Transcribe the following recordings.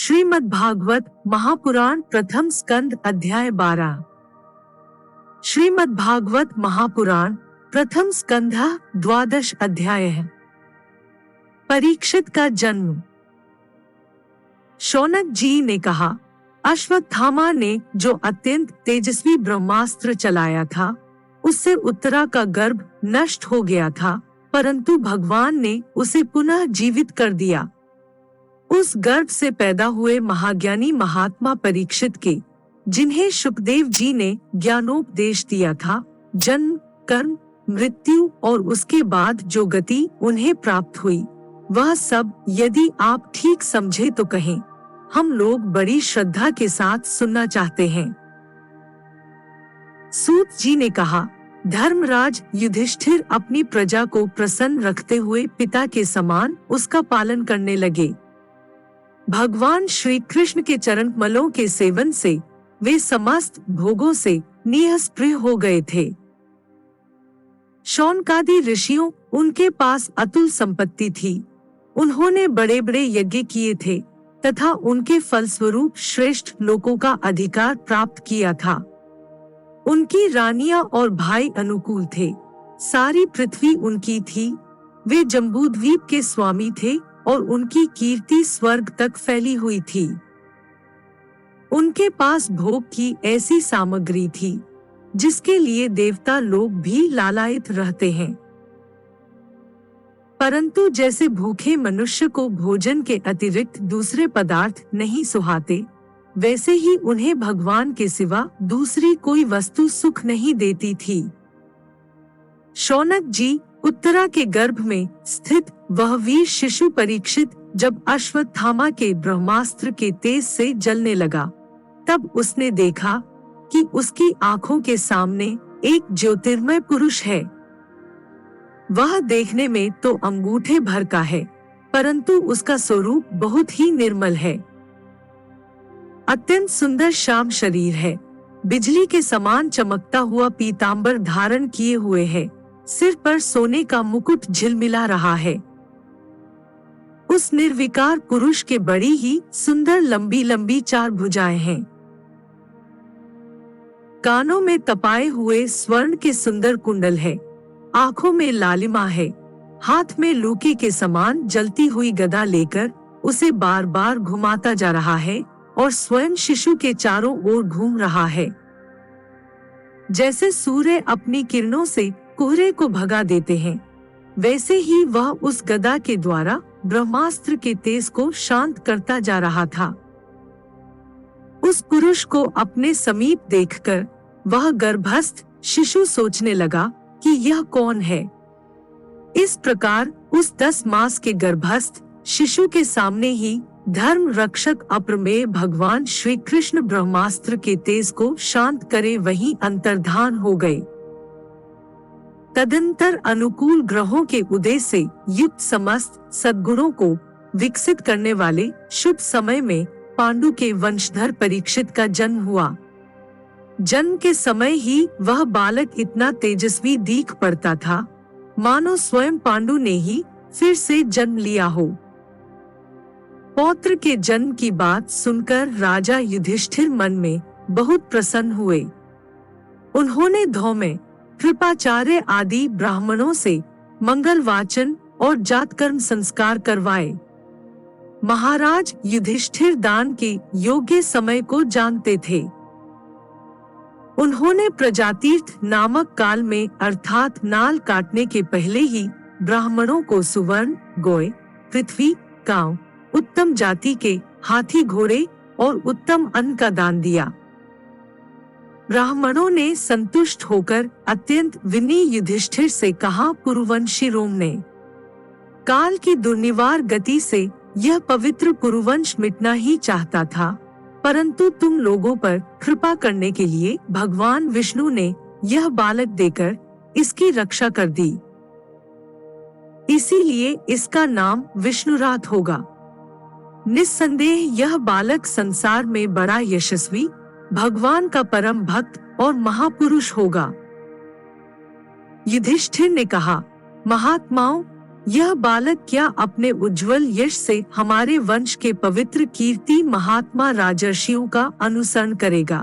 श्रीमद् भागवत महापुराण प्रथम स्कंद अध्याय 12। श्रीमद् भागवत महापुराण प्रथम स्कंध 12 अध्याय है। परीक्षित का जन्म। शौनक जी ने कहा, अश्वत्थामा ने जो अत्यंत तेजस्वी ब्रह्मास्त्र चलाया था, उससे उत्तरा का गर्भ नष्ट हो गया था, परंतु भगवान ने उसे पुनः जीवित कर दिया। उस गर्भ से पैदा हुए महाज्ञानी महात्मा परीक्षित के, जिन्हें शुकदेव जी ने ज्ञानोपदेश दिया था, जन्म, कर्म, मृत्यु और उसके बाद जो गति उन्हें प्राप्त हुई, वह सब यदि आप ठीक समझे तो कहें, हम लोग बड़ी श्रद्धा के साथ सुनना चाहते हैं। सूत जी ने कहा, धर्मराज युधिष्ठिर अपनी प्रजा को प्रसन्न रखते हुए पिता के समान उसका पालन करने लगे। भगवान श्री कृष्ण के चरण कमलों के सेवन से वे समस्त भोगों से निःस्पृह हो गए थे। शौनकादि ऋषियों उनके पास अतुल संपत्ति थी। उन्होंने बड़े बड़े यज्ञ किए थे तथा उनके फलस्वरूप श्रेष्ठ लोकों का अधिकार प्राप्त किया था। उनकी रानियां और भाई अनुकूल थे। सारी पृथ्वी उनकी थी। वे जम्बूद्वीप के स्वामी थे और उनकी कीर्ति स्वर्ग तक फैली हुई थी। उनके पास भोग की ऐसी सामग्री थी जिसके लिए देवता लोग भी लालायित रहते हैं। परंतु जैसे भूखे मनुष्य को भोजन के अतिरिक्त दूसरे पदार्थ नहीं सुहाते, वैसे ही उन्हें भगवान के सिवा दूसरी कोई वस्तु सुख नहीं देती थी। शौनक जी, उत्तरा के गर्भ में स्थित वह वीर शिशु परीक्षित जब अश्वत्थामा के ब्रह्मास्त्र के तेज से जलने लगा, तब उसने देखा कि उसकी आंखों के सामने एक ज्योतिर्मय पुरुष है। वह देखने में तो अंगूठे भर का है, परंतु उसका स्वरूप बहुत ही निर्मल है। अत्यंत सुंदर श्याम शरीर है, बिजली के समान चमकता हुआ पीतांबर धारण किए हुए है, सिर पर सोने का मुकुट झिलमिला रहा है। उस निर्विकार पुरुष के बड़ी ही सुंदर लंबी लंबी 4 भुजाएं हैं। कानों में तपाए हुए स्वर्ण के सुंदर कुंडल है, आंखों में लालिमा है, हाथ में लूके के समान जलती हुई गदा लेकर उसे बार बार घुमाता जा रहा है और स्वयं शिशु के चारों ओर घूम रहा है। जैसे सूर्य अपनी किरणों से कोहरे को भगा देते हैं, वैसे ही वह उस गदा के द्वारा ब्रह्मास्त्र के तेज को शांत करता जा रहा था। उस पुरुष को अपने समीप देखकर वह गर्भस्थ शिशु सोचने लगा कि यह कौन है। इस प्रकार उस 10 मास के गर्भस्थ शिशु के सामने ही धर्म रक्षक अप्रमेय भगवान श्री कृष्ण ब्रह्मास्त्र के तेज को शांत करे वहीं अंतर्धान हो गए। तदंतर अनुकूल ग्रहों के उदय से युक्त समस्त सद्गुणों को विकसित करने वाले शुभ समय में पांडु के वंशधर परीक्षित का जन्म हुआ। जन्म के समय ही वह बालक इतना तेजस्वी दीख पड़ता था, मानो स्वयं पांडु ने ही फिर से जन्म लिया हो। पौत्र के जन्म की बात सुनकर राजा युधिष्ठिर मन में बहुत प्रसन्न हुए। उन्होंने धौम्य, कृपाचार्य आदि ब्राह्मणों से मंगल वाचन और जातकर्म संस्कार करवाए। महाराज युधिष्ठिर दान के योग्य समय को जानते थे। उन्होंने प्रजातीर्थ नामक काल में अर्थात नाल काटने के पहले ही ब्राह्मणों को सुवर्ण, गोय, पृथ्वी, गांव, उत्तम जाति के हाथी घोड़े और उत्तम अन्न का दान दिया। ब्राह्मणों ने संतुष्ट होकर अत्यंत विनयी युधिष्ठिर से कहा, पुरुवंशी रोम ने काल की दुर्निवार गति से यह पवित्र पुरुवंश मिटना ही चाहता था, परंतु तुम लोगों पर कृपा करने के लिए भगवान विष्णु ने यह बालक देकर इसकी रक्षा कर दी। इसीलिए इसका नाम विष्णुरात होगा। निस्संदेह यह बालक संसार में बड़ा यशस्वी, भगवान का परम भक्त और महापुरुष होगा। युधिष्ठिर ने कहा, महात्माओं, यह बालक क्या अपने उज्जवल यश से हमारे वंश के पवित्र कीर्ति महात्मा राजर्षियों का अनुसरण करेगा?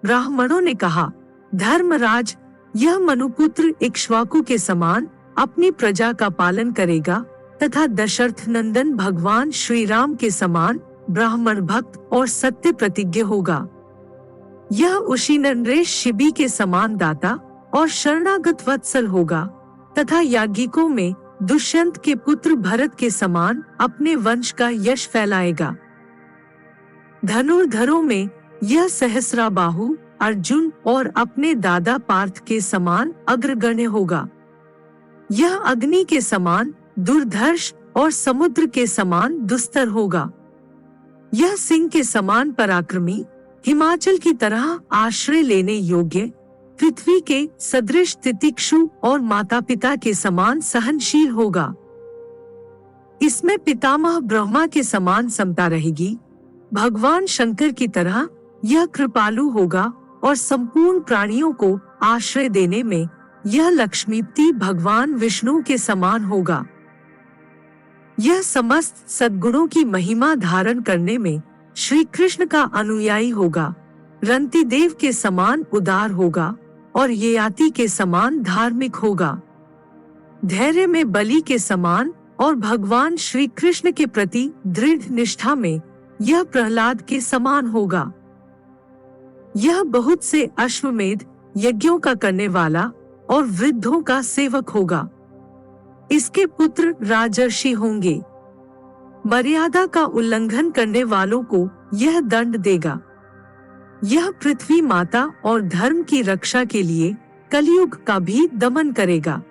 ब्राह्मणों ने कहा, धर्मराज, यह मनुपुत्र इक्ष्वाकु के समान अपनी प्रजा का पालन करेगा तथा दशरथ नंदन भगवान श्री राम के समान ब्राह्मण भक्त और सत्य प्रतिज्ञ होगा। यह उशीनरेश शिबी के समान दाता और शरणागत वत्सल होगा तथा याज्ञिकों में दुष्यंत के पुत्र भरत के समान अपने वंश का यश फैलाएगा। धनुर्धरों में यह सहस्राबाहु अर्जुन और अपने दादा पार्थ के समान अग्रगण्य होगा। यह अग्नि के समान दुर्धर्ष और समुद्र के समान दुस्तर होगा। यह सिंह के समान पराक्रमी, हिमाचल की तरह आश्रय लेने योग्य, पृथ्वी के सदृश तितिक्षु और माता पिता के समान सहनशील होगा। इसमें पितामह ब्रह्मा के समान समता रहेगी। भगवान शंकर की तरह यह कृपालु होगा और संपूर्ण प्राणियों को आश्रय देने में यह लक्ष्मीपति भगवान विष्णु के समान होगा। यह समस्त सद्गुणों की महिमा धारण करने में श्री कृष्ण का अनुयायी होगा। रंतिदेव के समान उदार होगा और ययाति के समान धार्मिक होगा। धैर्य में बलि के समान और भगवान श्री कृष्ण के प्रति दृढ़ निष्ठा में यह प्रहलाद के समान होगा। यह बहुत से अश्वमेध यज्ञों का करने वाला और वृद्धों का सेवक होगा। इसके पुत्र राजर्षि होंगे। मर्यादा का उल्लंघन करने वालों को यह दंड देगा। यह पृथ्वी माता और धर्म की रक्षा के लिए कलयुग का भी दमन करेगा।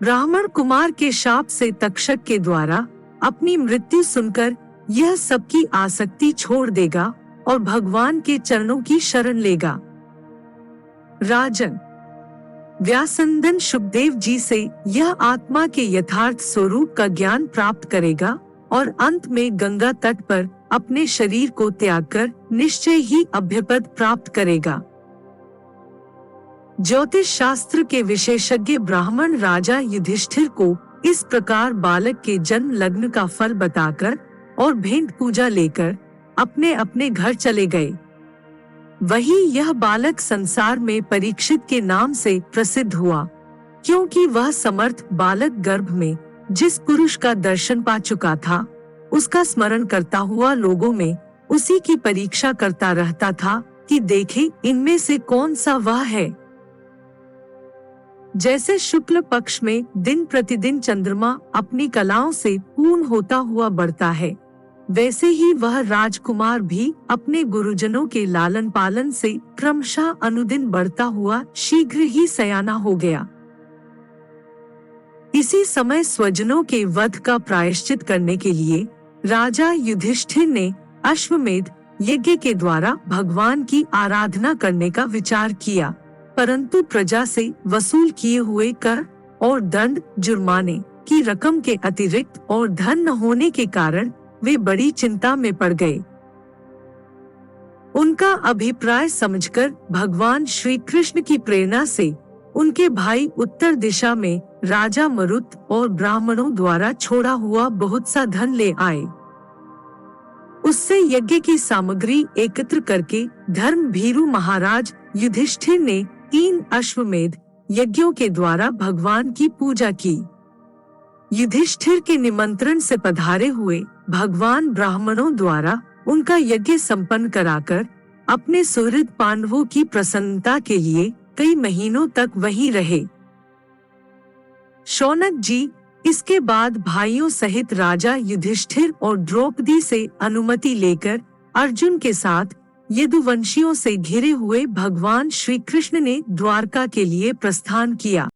ब्राह्मण कुमार के शाप से तक्षक के द्वारा अपनी मृत्यु सुनकर यह सबकी आसक्ति छोड़ देगा और भगवान के चरणों की शरण लेगा। राजन, व्यासनंदन शुकदेव जी से यह आत्मा के यथार्थ स्वरूप का ज्ञान प्राप्त करेगा और अंत में गंगा तट पर अपने शरीर को त्याग कर निश्चय ही अभ्यपद प्राप्त करेगा। ज्योतिष शास्त्र के विशेषज्ञ ब्राह्मण राजा युधिष्ठिर को इस प्रकार बालक के जन्म लग्न का फल बताकर और भेंट पूजा लेकर अपने अपने घर चले गए। वही यह बालक संसार में परीक्षित के नाम से प्रसिद्ध हुआ, क्योंकि वह समर्थ बालक गर्भ में जिस पुरुष का दर्शन पा चुका था, उसका स्मरण करता हुआ लोगों में उसी की परीक्षा करता रहता था कि देखे इनमें से कौन सा वह है। जैसे शुक्ल पक्ष में दिन प्रतिदिन चंद्रमा अपनी कलाओं से पूर्ण होता हुआ बढ़ता है, वैसे ही वह राजकुमार भी अपने गुरुजनों के लालन पालन से क्रमशः अनुदिन बढ़ता हुआ शीघ्र ही सयाना हो गया। इसी समय स्वजनों के वध का प्रायश्चित करने के लिए राजा युधिष्ठिर ने अश्वमेध यज्ञ के द्वारा भगवान की आराधना करने का विचार किया, परंतु प्रजा से वसूल किए हुए कर और दंड जुर्माने की रकम के अतिरिक्त और धन न होने के कारण वे बड़ी चिंता में पड़ गए। उनका अभिप्राय समझकर भगवान श्री कृष्ण की प्रेरणा से उनके भाई उत्तर दिशा में राजा मरुत और ब्राह्मणों द्वारा छोड़ा हुआ बहुत सा धन ले आए। उससे यज्ञ की सामग्री एकत्र करके धर्म भीरु महाराज युधिष्ठिर ने 3 अश्वमेध यज्ञों के द्वारा भगवान की पूजा की। युधिष्ठिर के निमंत्रण से पधारे हुए भगवान ब्राह्मणों द्वारा उनका यज्ञ संपन्न कराकर अपने सुहृद पांडवों की प्रसन्नता के लिए कई महीनों तक वहीं रहे। शौनक जी इसके बाद भाइयों सहित राजा युधिष्ठिर और द्रौपदी से अनुमति लेकर अर्जुन के साथ यदुवंशियों से घिरे हुए भगवान श्री कृष्ण ने द्वारका के लिए प्रस्थान किया।